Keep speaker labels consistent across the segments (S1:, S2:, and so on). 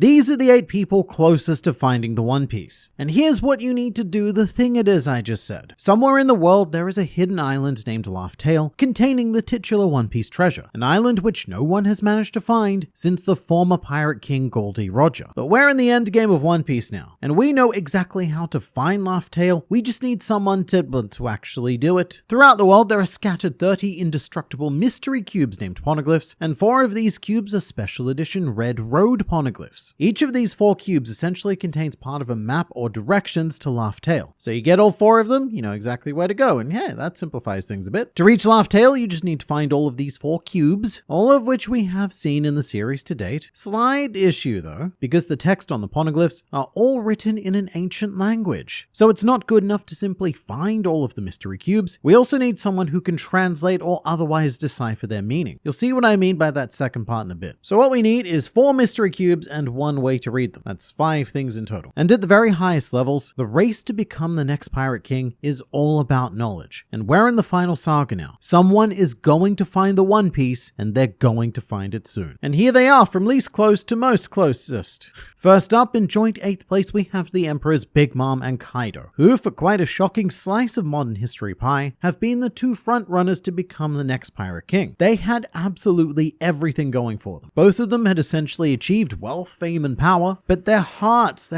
S1: These are the 8 people closest to finding the One Piece. And here's what you need to do the thing it is I just said. Somewhere in the world there is a hidden island named Laugh Tale containing the titular One Piece treasure, an island which no one has managed to find since the former pirate king Goldie Roger. But we're in the endgame of One Piece now, and we know exactly how to find Laugh Tale. We just need someone to actually do it. Throughout the world there are scattered 30 indestructible mystery cubes named poneglyphs, and 4 of these cubes are special edition Red Road poneglyphs. Each of these 4 cubes essentially contains part of a map or directions to Laugh Tale. So you get all 4 of them, you know exactly where to go, and yeah, that simplifies things a bit. To reach Laugh Tale, you just need to find all of these 4 cubes, all of which we have seen in the series to date. Slight issue though, because the text on the poneglyphs are all written in an ancient language. So it's not good enough to simply find all of the mystery cubes. We also need someone who can translate or otherwise decipher their meaning. You'll see what I mean by that second part in a bit. So what we need is 4 mystery cubes and 1 way to read them. That's 5 things in total. And at the very highest levels, the race to become the next pirate king is all about knowledge. And we're in the final saga now. Someone is going to find the One Piece, and they're going to find it soon. And here they are, from least close to most closest. First up, in joint 8th place, we have the Emperors Big Mom and Kaido, who, for quite a shocking slice of modern history pie, have been the 2 frontrunners to become the next pirate king. They had absolutely everything going for them. Both of them had essentially achieved wealth, fame, and power, but their hearts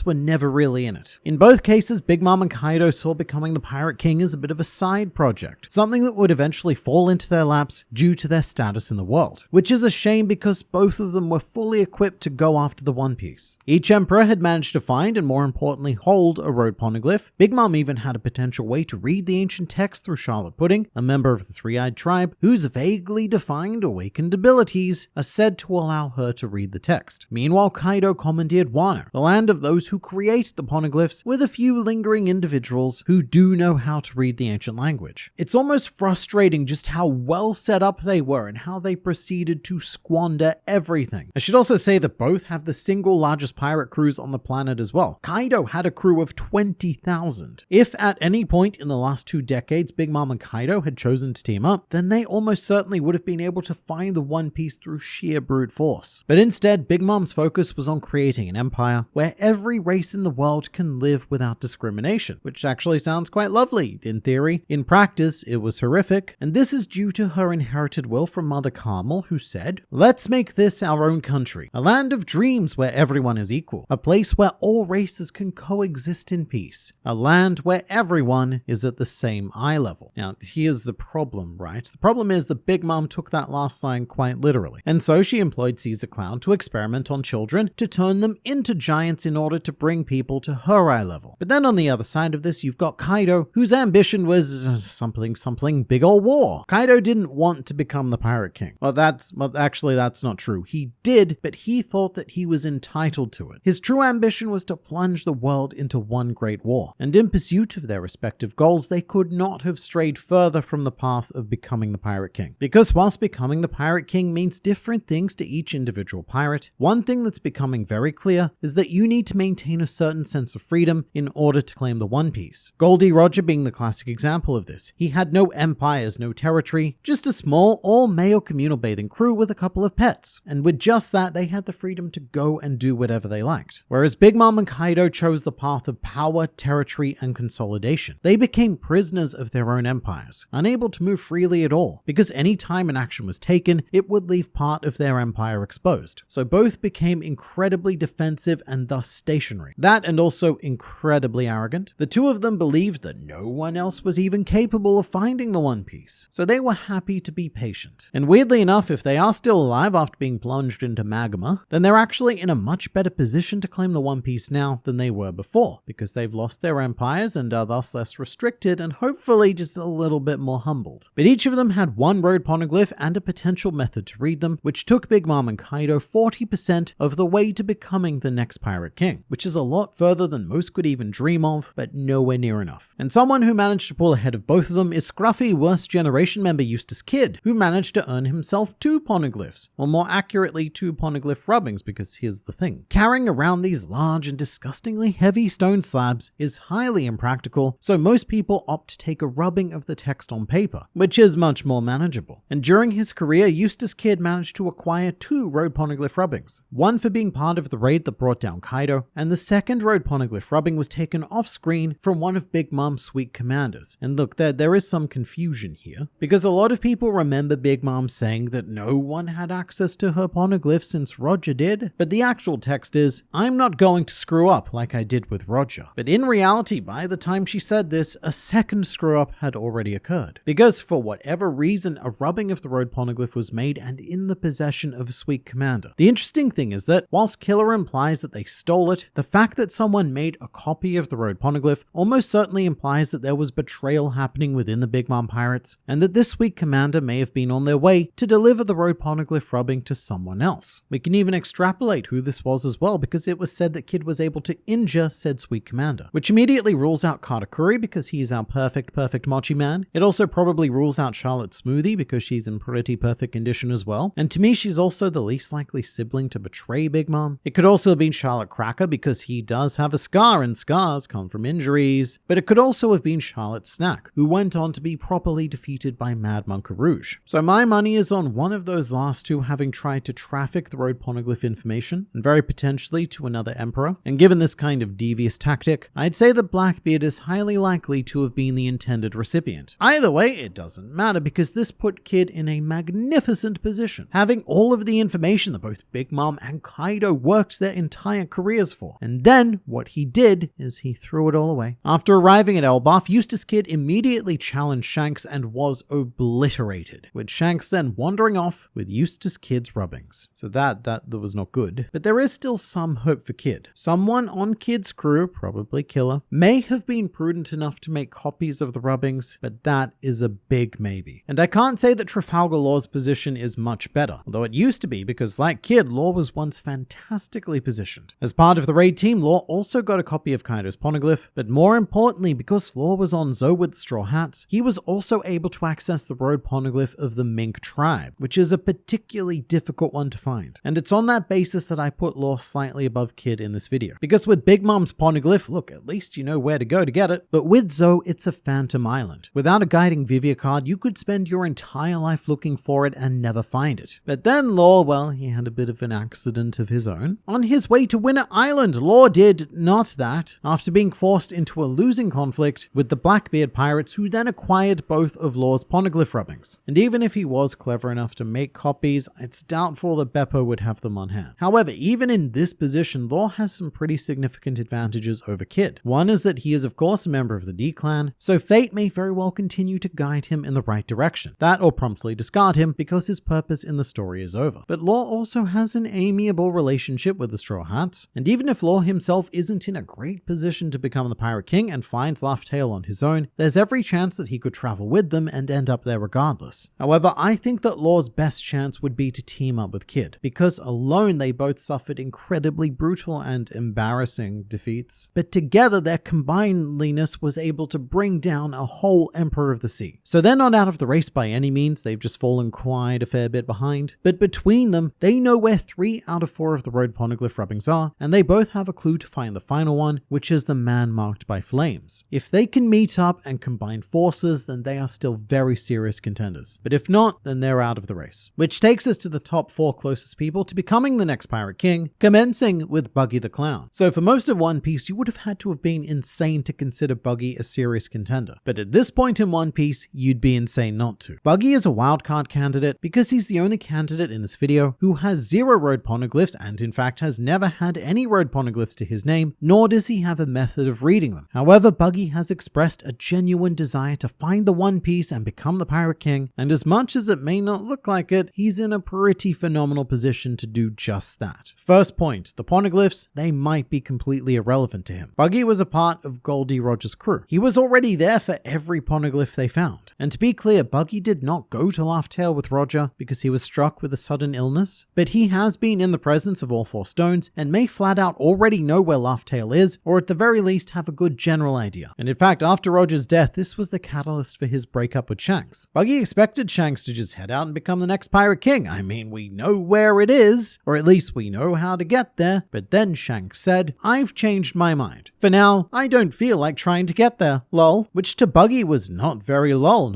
S1: were never really in it. In both cases, Big Mom and Kaido saw becoming the pirate king as a bit of a side project, something that would eventually fall into their laps due to their status in the world, which is a shame because both of them were fully equipped to go after the One Piece. Each emperor had managed to find and more importantly hold a road poneglyph. Big Mom even had a potential way to read the ancient text through Charlotte Pudding, a member of the Three-Eyed Tribe, whose vaguely defined awakened abilities are said to allow her to read the text. Meanwhile, Kaido commandeered Wano, the land of those who create the poneglyphs, with a few lingering individuals who do know how to read the ancient language. It's almost frustrating just how well set up they were and how they proceeded to squander everything. I should also say that both have the single largest pirate crews on the planet as well. Kaido had a crew of 20,000. If at any point in the last 2 decades Big Mom and Kaido had chosen to team up, then they almost certainly would have been able to find the One Piece through sheer brute force. But instead, Big Mom's focus was on creating an empire where every race in the world can live without discrimination, which actually sounds quite lovely in theory. In practice, it was horrific, and this is due to her inherited will from Mother Carmel, who said, "Let's make this our own country, a land of dreams where everyone is equal, a place where all races can coexist in peace, a land where everyone is at the same eye level." Now, here's the problem, right? The problem is that Big Mom took that last line quite literally, and so she employed Caesar Clown to experiment on children to turn them into giants in order to bring people to her eye level. But then on the other side of this, you've got Kaido, whose ambition was something big ol' war. Kaido didn't want to become the pirate king. Actually, that's not true. He did, but he thought that he was entitled to it. His true ambition was to plunge the world into one great war, and in pursuit of their respective goals, they could not have strayed further from the path of becoming the pirate king. Because whilst becoming the pirate king means different things to each individual pirate, one thing that's becoming very clear is that you need to maintain a certain sense of freedom in order to claim the One Piece. Goldie Roger being the classic example of this. He had no empires, no territory, just a small all-male communal bathing crew with a couple of pets. And with just that, they had the freedom to go and do whatever they liked. Whereas Big Mom and Kaido chose the path of power, territory, and consolidation. They became prisoners of their own empires, unable to move freely at all, because any time an action was taken, it would leave part of their empire exposed. So both became incredibly defensive and thus stationary. That and also incredibly arrogant. The two of them believed that no one else was even capable of finding the One Piece, so they were happy to be patient. And weirdly enough, if they are still alive after being plunged into magma, then they're actually in a much better position to claim the One Piece now than they were before, because they've lost their empires and are thus less restricted and hopefully just a little bit more humbled. But each of them had one road poneglyph and a potential method to read them, which took Big Mom and Kaido 40% of the way to becoming the next pirate king, which is a lot further than most could even dream of, but nowhere near enough. And someone who managed to pull ahead of both of them is scruffy Worst Generation member Eustass Kid, who managed to earn himself 2 poneglyphs, or more accurately 2 poneglyph rubbings, because here's the thing. Carrying around these large and disgustingly heavy stone slabs is highly impractical, so most people opt to take a rubbing of the text on paper, which is much more manageable. And during his career, Eustass Kid managed to acquire 2 road poneglyph rubbings, one for being part of the raid that brought down Kaido, and the second road poneglyph rubbing was taken off screen from one of Big Mom's sweet commanders. And look, there is some confusion here, because a lot of people remember Big Mom saying that no one had access to her poneglyph since Roger did, but the actual text is, "I'm not going to screw up like I did with Roger." But in reality, by the time she said this, a second screw up had already occurred, because for whatever reason, a rubbing of the road poneglyph was made and in the possession of a sweet commander. The interesting thing is that, whilst Killer implies that they stole it, the fact that someone made a copy of the road poneglyph almost certainly implies that there was betrayal happening within the Big Mom pirates, and that this sweet commander may have been on their way to deliver the road poneglyph rubbing to someone else. We can even extrapolate who this was as well, because it was said that Kid was able to injure said sweet commander, which immediately rules out Katakuri because he's our perfect mochi man. It also probably rules out Charlotte Smoothie because she's in pretty perfect condition as well, and to me she's also the least likely sibling to betray Big Mom. It could also have been Charlotte Cracker because he does have a scar and scars come from injuries, but it could also have been Charlotte Snack, who went on to be properly defeated by Mad Monk Rouge. So my money is on one of those last two having tried to traffic the road poneglyph information, and very potentially to another emperor, and given this kind of devious tactic, I'd say that Blackbeard is highly likely to have been the intended recipient. Either way, it doesn't matter because this put Kid in a magnificent position, having all of the information that both Big Mom and Kaido worked their entire careers for. And then, what he did is he threw it all away. After arriving at Elbaf, Eustass Kid immediately challenged Shanks and was obliterated, with Shanks then wandering off with Eustass Kid's rubbings. So that was not good. But there is still some hope for Kid. Someone on Kid's crew, probably Killer, may have been prudent enough to make copies of the rubbings, but that is a big maybe. And I can't say that Trafalgar Law's position is much better, although it used to be because like Kid, Law was once fantastically positioned. As part of the raid team, Law also got a copy of Kaido's poneglyph, but more importantly, because Law was on Zoe with the Straw Hats, he was also able to access the road poneglyph of the Mink tribe, which is a particularly difficult one to find. And it's on that basis that I put Law slightly above Kid in this video. Because with Big Mom's poneglyph, look, at least you know where to go to get it, but with Zoe, it's a phantom island. Without a guiding Vivia card, you could spend your entire life looking for it and never find it. But then Law, well, he had a bit of an accident of his own. On his way to Winter Island, Law did not that, after being forced into a losing conflict with the Blackbeard pirates, who then acquired both of Law's poneglyph rubbings. And even if he was clever enough to make copies, it's doubtful that Beppo would have them on hand. However, even in this position, Law has some pretty significant advantages over Kid. One is that he is of course a member of the D-Clan, so fate may very well continue to guide him in the right direction. That or promptly discard him because his purpose in the story is over. But Law also has an amiable relationship with the Straw Hats, and even if Law himself isn't in a great position to become the Pirate King and finds Laugh-Tale on his own, there's every chance that he could travel with them and end up there regardless. However, I think that Law's best chance would be to team up with Kid, because alone they both suffered incredibly brutal and embarrassing defeats, but together their combinedness was able to bring down a whole Emperor of the Sea. So they're not out of the race by any means, they've just fallen quite a fair bit behind, but between them, they know where 3 out of 4 of the road poneglyph rubbings are, and they both have a clue to find the final one, which is the man marked by flames. If they can meet up and combine forces, then they are still very serious contenders. But if not, then they're out of the race. Which takes us to the top 4 closest people to becoming the next Pirate King, commencing with Buggy the Clown. So for most of One Piece, you would have had to have been insane to consider Buggy a serious contender. But at this point in One Piece, you'd be insane not to. Buggy is a wildcard candidate because he's the only candidate in this video who has 0 road poneglyphs and in fact has never had any road poneglyphs to his name, nor does he have a method of reading them. However, Buggy has expressed a genuine desire to find the One Piece and become the Pirate King, and as much as it may not look like it, he's in a pretty phenomenal position to do just that. First point, the poneglyphs, they might be completely irrelevant to him. Buggy was a part of Goldie Roger's crew. He was already there for every poneglyph they found. And to be clear, Buggy did not go to Laugh-Tale with Roger because he was struck with a sudden illness, but he has been in the presence of all 4 stones and may flat out already know where Laugh-Tale is, or at the very least have a good general idea. And in fact, after Roger's death, this was the catalyst for his breakup with Shanks. Buggy expected Shanks to just head out and become the next Pirate King. I mean, we know where it is, or at least we know how to get there, but then Shanks said, "I've changed my mind. For now, I don't feel like trying to get there, lol," which to Buggy was not very lol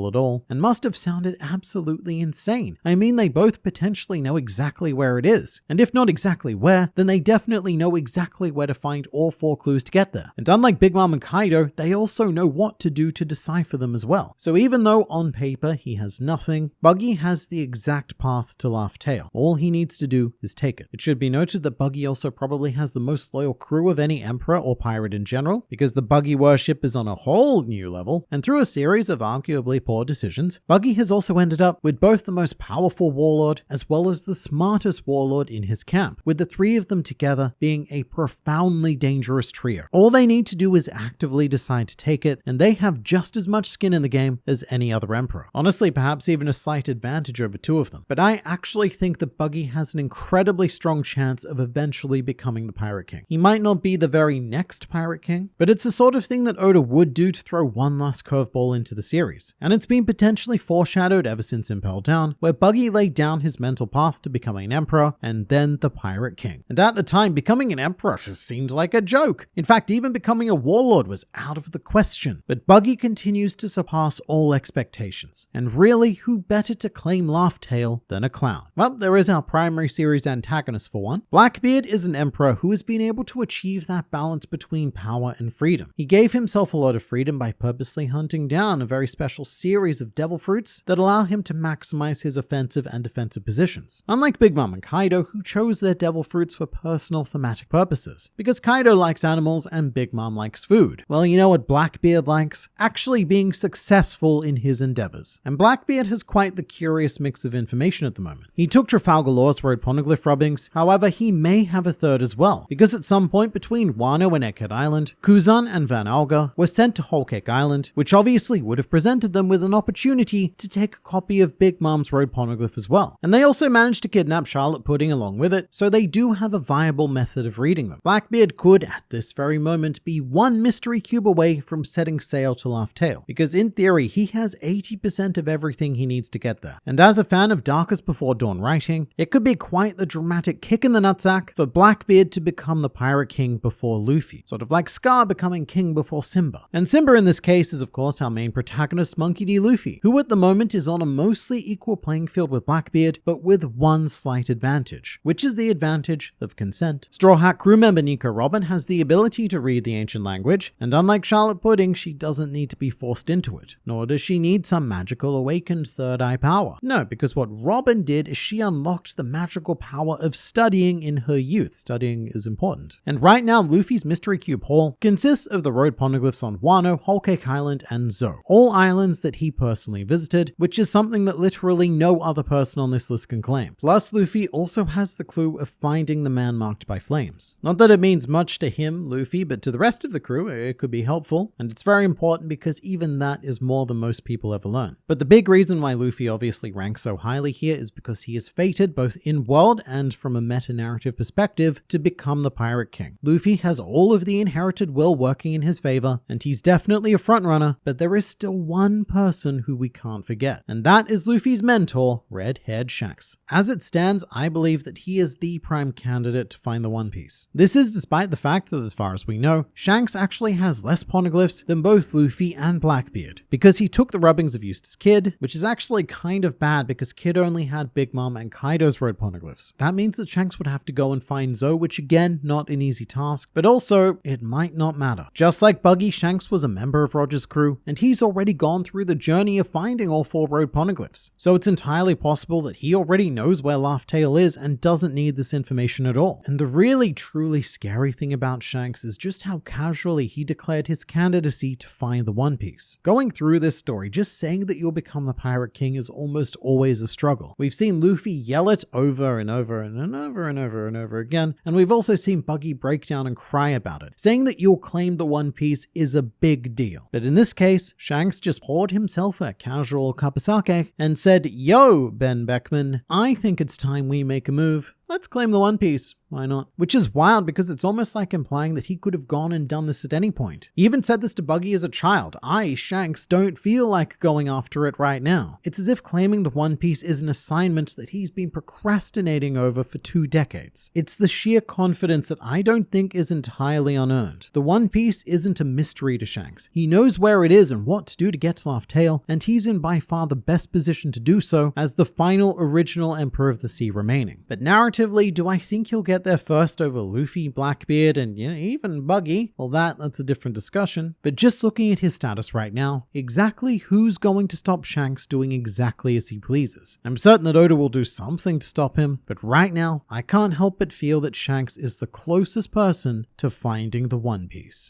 S1: at all, and must have sounded absolutely insane. I mean, they both potentially know exactly where it is, and if not exactly where, then they definitely know exactly where to find all 4 clues to get there. And unlike Big Mom and Kaido, they also know what to do to decipher them as well. So even though on paper he has nothing, Buggy has the exact path to Laugh Tale. All he needs to do is take it. It should be noted that Buggy also probably has the most loyal crew of any emperor or pirate in general, because the Buggy worship is on a whole new level, and through a series of arguably poor decisions, Buggy has also ended up with both the most powerful warlord as well as the smartest warlord in his camp, with the 3 of them together being a profoundly dangerous trio. All they need to do is actively decide to take it, and they have just as much skin in the game as any other emperor. Honestly, perhaps even a slight advantage over 2 of them. But I actually think that Buggy has an incredibly strong chance of eventually becoming the Pirate King. He might not be the very next Pirate King, but it's the sort of thing that Oda would do to throw one last curveball into the series. And it's been potentially foreshadowed ever since Impel Down, where Buggy laid down his mental path to becoming an emperor and then the Pirate King. And at the time, becoming an emperor just seemed like a joke. In fact, even becoming a warlord was out of the question. But Buggy continues to surpass all expectations. And really, who better to claim Laugh Tale than a clown? Well, there is our primary series antagonist for one. Blackbeard is an emperor who has been able to achieve that balance between power and freedom. He gave himself a lot of freedom by purposely hunting down a very special series of devil fruits that allow him to maximize his offensive and defensive positions. Unlike Big Mom and Kaido, who chose their devil fruits for personal thematic purposes. Because Kaido likes animals and Big Mom likes food. Well, you know what Blackbeard likes? Actually being successful in his endeavors. And Blackbeard has quite the curious mix of information at the moment. He took Trafalgar Law's road poneglyph rubbings, however he may have a third as well, because at some point between Wano and Egghead Island, Kuzan and Van Alga were sent to Whole Cake Island, which obviously would have presented them with an opportunity to take a copy of Big Mom's road poneglyph as well. And they also managed to kidnap Charlotte Pudding along with it, so they do have a viable method of reading them. Blackbeard could, at this very moment, be one mystery cube away from setting sail to Laugh Tale, because in theory, he has 80% of everything he needs to get there. And as a fan of Darkest Before Dawn writing, it could be quite the dramatic kick in the nutsack for Blackbeard to become the Pirate King before Luffy, sort of like Scar becoming king before Simba. And Simba in this case is of course our main protagonist, Monkey D. Luffy, who at the moment is on a mostly equal playing field with Blackbeard, but with one slight advantage, which is the advantage of consent. Straw Hat crew member Nico Robin has the ability to read the ancient language, and unlike Charlotte Pudding, she doesn't need to be forced into it, nor does she need some magical awakened third eye power. No, because what Robin did is she unlocked the magical power of studying in her youth. Studying is important. And right now, Luffy's Mystery Cube haul consists of the road poneglyphs on Wano, Whole Cake Island, and Zo, all islands that he personally visited, which is something that literally no other person on this list can claim. Plus, Luffy also has the clue of finding the man marked by flames. Not that it means much to him, Luffy, but to the rest of the crew, it could be helpful, and it's very important because even that is more than most people ever learn. But the big reason why Luffy obviously ranks so highly here is because he is fated, both in world and from a meta-narrative perspective, to become the Pirate King. Luffy has all of the inherited will working in his favor, and he's definitely a frontrunner, but there is still one person who we can't forget, and that is Luffy's mentor, red-haired Shanks. As it stands, I believe that he is the prime candidate to find the One Piece. This is despite the fact that, as far as we know, Shanks actually has less poneglyphs than both Luffy and Blackbeard, because he took the rubbings of Eustass Kid, which is actually kind of bad because Kid only had Big Mom and Kaido's road poneglyphs. That means that Shanks would have to go and find Zo, which again, not an easy task, but also, it might not matter. Just like Buggy, Shanks was a member of Roger's crew, and he's already gone through the journey of finding all 4 road poneglyphs. So it's entirely possible that he already knows where Laugh Tale is and doesn't need this information at all. And the really truly scary thing about Shanks is just how casually he declared his candidacy to find the One Piece. Going through this story, just saying that you'll become the Pirate King is almost always a struggle. We've seen Luffy yell it over and over and over and over and over again, and we've also seen Buggy break down and cry about it, saying that you'll claim the One Piece is a big deal. But in this case, Shanks just poured himself a casual cup of sake and said, "Yo, Ben Beckman, I think it's time we make a move." let's claim the One Piece. Why not? Which is wild because it's almost like implying that he could have gone and done this at any point. He even said this to Buggy as a child. I, Shanks, don't feel like going after it right now. It's as if claiming the One Piece is an assignment that he's been procrastinating over for 2 decades. It's the sheer confidence that I don't think is entirely unearned. The One Piece isn't a mystery to Shanks. He knows where it is and what to do to get to Laugh Tale, and he's in by far the best position to do so as the final original Emperor of the Sea remaining. But narratively, do I think he'll get there first over Luffy, Blackbeard, and even Buggy? Well, that's a different discussion. But just looking at his status right now, exactly who's going to stop Shanks doing exactly as he pleases? I'm certain that Oda will do something to stop him, but right now, I can't help but feel that Shanks is the closest person to finding the One Piece.